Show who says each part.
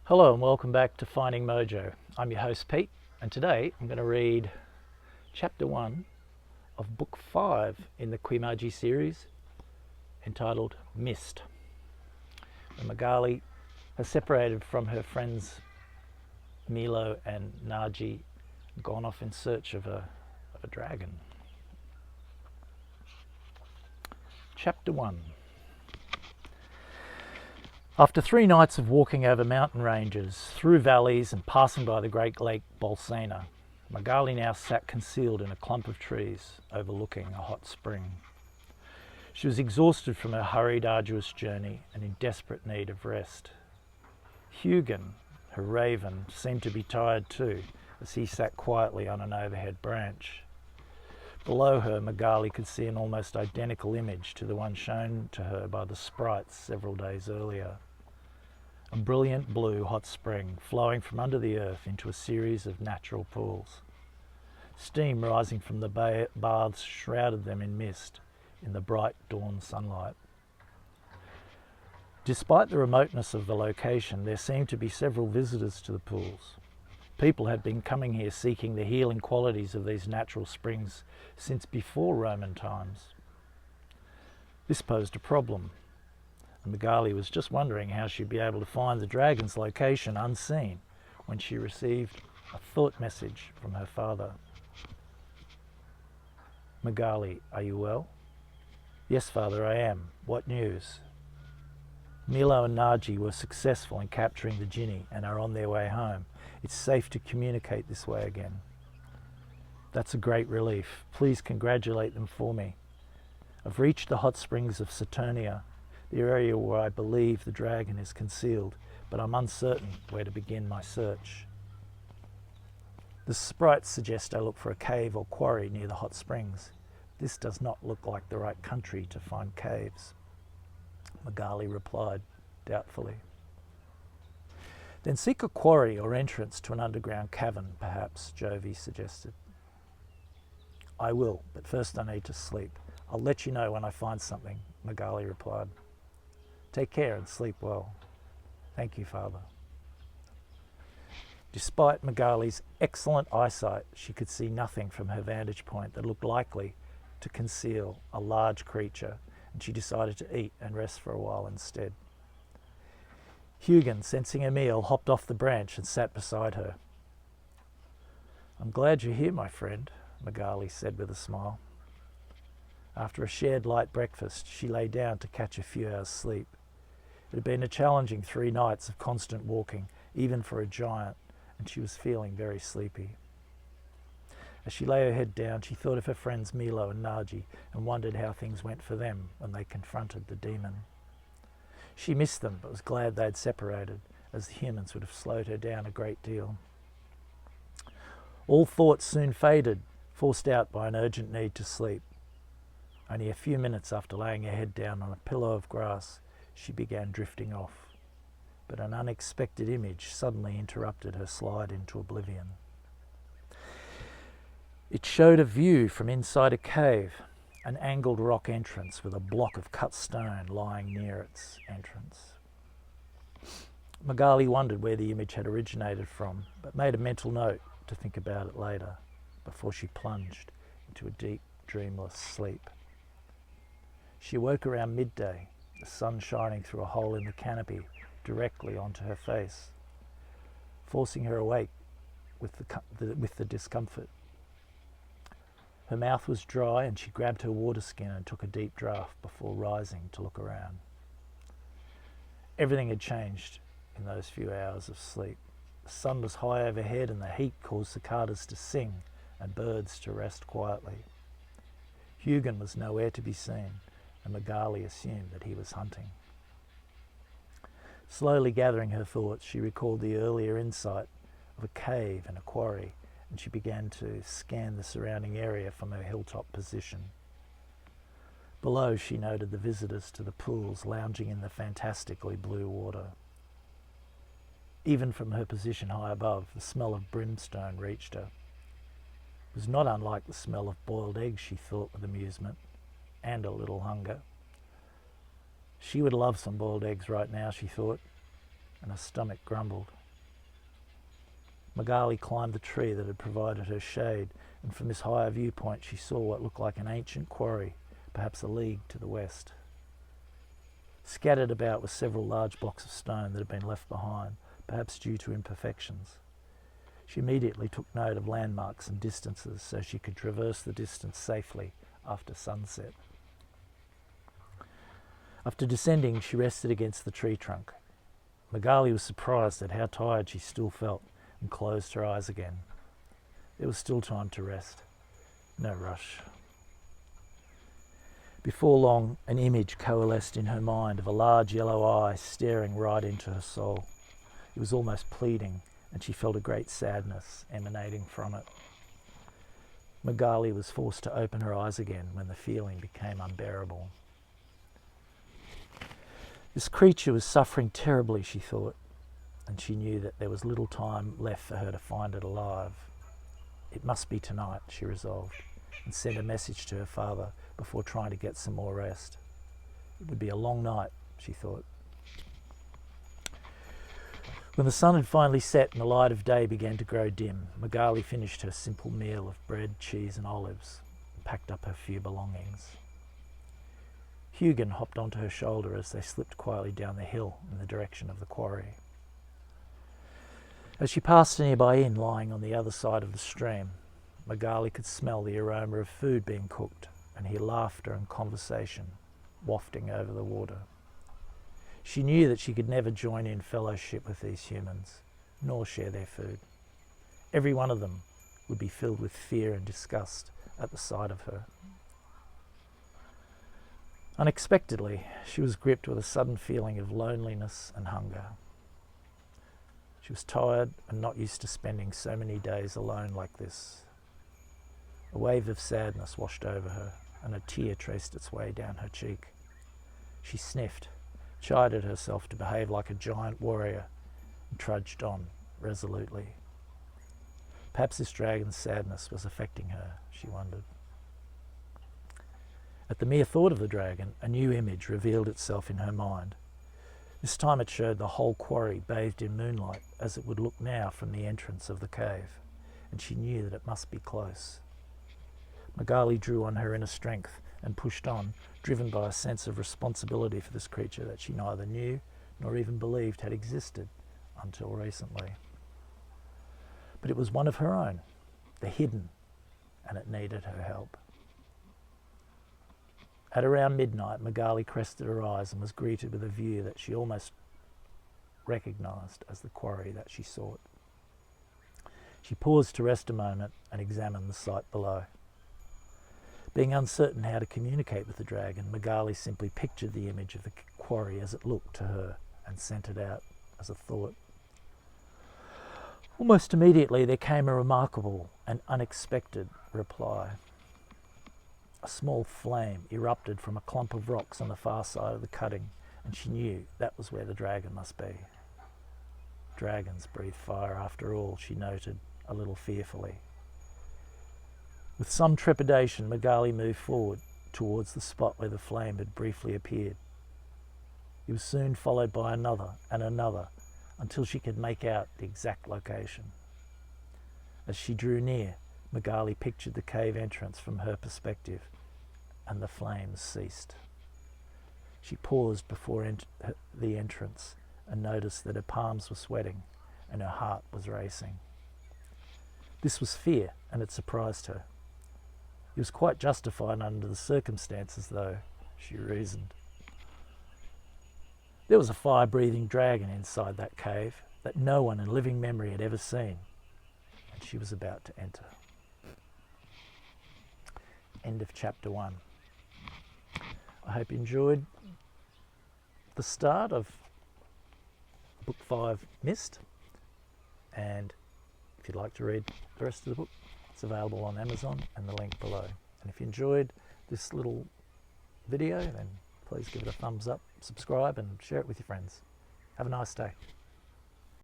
Speaker 1: Hello and welcome back to Finding Mojo. I'm your host Pete, and today I'm going to read chapter 1 of book 5 in the Qui Magi series, entitled Mist. When Magali has separated from her friends Milo and Nagi, gone off in search of a dragon. Chapter 1. After 3 nights of walking over mountain ranges, through valleys and passing by the great lake Bolsena, Magali now sat concealed in a clump of trees overlooking a hot spring. She was exhausted from her hurried, arduous journey and in desperate need of rest. Hugin, her raven, seemed to be tired too, as he sat quietly on an overhead branch. Below her, Magali could see an almost identical image to the one shown to her by the sprites several days earlier. A brilliant blue hot spring flowing from under the earth into a series of natural pools. Steam rising from the baths shrouded them in mist in the bright dawn sunlight. Despite the remoteness of the location, there seemed to be several visitors to the pools. People had been coming here seeking the healing qualities of these natural springs since before Roman times. This posed a problem, and Magali was just wondering how she'd be able to find the dragon's location unseen when she received a thought message from her father. "Magali, are you well?" "Yes, father, I am. What news?" "Milo and Nagi were successful in capturing the Jinni and are on their way home. It's safe to communicate this way again." "That's a great relief. Please congratulate them for me. I've reached the hot springs of Saturnia, the area where I believe the dragon is concealed, but I'm uncertain where to begin my search." "The sprites suggest I look for a cave or quarry near the hot springs. This does not look like the right country to find caves," Magali replied doubtfully. "Then seek a quarry or entrance to an underground cavern, perhaps," Jovi suggested. "I will, but first I need to sleep. I'll let you know when I find something," Magali replied. "Take care and sleep well." "Thank you, father." Despite Magali's excellent eyesight, she could see nothing from her vantage point that looked likely to conceal a large creature, and she decided to eat and rest for a while instead. Hugin, sensing a meal, hopped off the branch and sat beside her. "I'm glad you're here, my friend," Magali said with a smile. After a shared light breakfast, she lay down to catch a few hours' sleep. It had been a challenging 3 nights of constant walking, even for a giant, and she was feeling very sleepy. As she lay her head down, she thought of her friends Milo and Nagi and wondered how things went for them when they confronted the demon. She missed them, but was glad they'd separated, as the humans would have slowed her down a great deal. All thoughts soon faded, forced out by an urgent need to sleep. Only a few minutes after laying her head down on a pillow of grass, she began drifting off. But an unexpected image suddenly interrupted her slide into oblivion. It showed a view from inside a cave, an angled rock entrance with a block of cut stone lying near its entrance. Magali wondered where the image had originated from, but made a mental note to think about it later, before she plunged into a deep, dreamless sleep. She awoke around midday, the sun shining through a hole in the canopy directly onto her face, forcing her awake with the discomfort. Her mouth was dry and she grabbed her water skin and took a deep draught before rising to look around. Everything had changed in those few hours of sleep. The sun was high overhead and the heat caused cicadas to sing and birds to rest quietly. Hugin was nowhere to be seen, and Magali assumed that he was hunting. Slowly gathering her thoughts, she recalled the earlier insight of a cave and a quarry, and she began to scan the surrounding area from her hilltop position. Below, she noted the visitors to the pools lounging in the fantastically blue water. Even from her position high above, the smell of brimstone reached her. It was not unlike the smell of boiled eggs, she thought with amusement, and a little hunger. She would love some boiled eggs right now, she thought, and her stomach grumbled. Magali climbed the tree that had provided her shade, and from this higher viewpoint she saw what looked like an ancient quarry, perhaps a league to the west. Scattered about were several large blocks of stone that had been left behind, perhaps due to imperfections. She immediately took note of landmarks and distances so she could traverse the distance safely after sunset. After descending, she rested against the tree trunk. Magali was surprised at how tired she still felt and closed her eyes again. There was still time to rest. No rush. Before long, an image coalesced in her mind of a large yellow eye staring right into her soul. It was almost pleading, and she felt a great sadness emanating from it. Magali was forced to open her eyes again when the feeling became unbearable. This creature was suffering terribly, she thought, and she knew that there was little time left for her to find it alive. It must be tonight, she resolved, and sent a message to her father before trying to get some more rest. It would be a long night, she thought. When the sun had finally set and the light of day began to grow dim, Magali finished her simple meal of bread, cheese and olives and packed up her few belongings. Hugin hopped onto her shoulder as they slipped quietly down the hill in the direction of the quarry. As she passed a nearby inn lying on the other side of the stream, Magali could smell the aroma of food being cooked and hear laughter and conversation wafting over the water. She knew that she could never join in fellowship with these humans, nor share their food. Every one of them would be filled with fear and disgust at the sight of her. Unexpectedly, she was gripped with a sudden feeling of loneliness and hunger. She was tired and not used to spending so many days alone like this. A wave of sadness washed over her, and a tear traced its way down her cheek. She sniffed, chided herself to behave like a giant warrior, and trudged on resolutely. Perhaps this dragon's sadness was affecting her, she wondered. At the mere thought of the dragon, a new image revealed itself in her mind. This time it showed the whole quarry bathed in moonlight, as it would look now from the entrance of the cave, and she knew that it must be close. Magali drew on her inner strength and pushed on, driven by a sense of responsibility for this creature that she neither knew nor even believed had existed until recently. But it was one of her own, the hidden, and it needed her help. At around midnight, Magali crested her eyes and was greeted with a view that she almost recognised as the quarry that she sought. She paused to rest a moment and examine the sight below. Being uncertain how to communicate with the dragon, Magali simply pictured the image of the quarry as it looked to her and sent it out as a thought. Almost immediately there came a remarkable and unexpected reply. A small flame erupted from a clump of rocks on the far side of the cutting, and she knew that was where the dragon must be. Dragons breathe fire after all, she noted, a little fearfully. With some trepidation, Magali moved forward towards the spot where the flame had briefly appeared. It was soon followed by another and another, until she could make out the exact location. As she drew near, Magali pictured the cave entrance from her perspective, and the flames ceased. She paused before the entrance and noticed that her palms were sweating and her heart was racing. This was fear, and it surprised her. It was quite justified under the circumstances, though, she reasoned. There was a fire-breathing dragon inside that cave that no one in living memory had ever seen, and she was about to enter. End of chapter 1. I hope you enjoyed the start of book 5, Mist, and if you'd like to read the rest of the book, it's available on Amazon and the link below. And if you enjoyed this little video, then please give it a thumbs up, subscribe and share it with your friends. Have a nice day.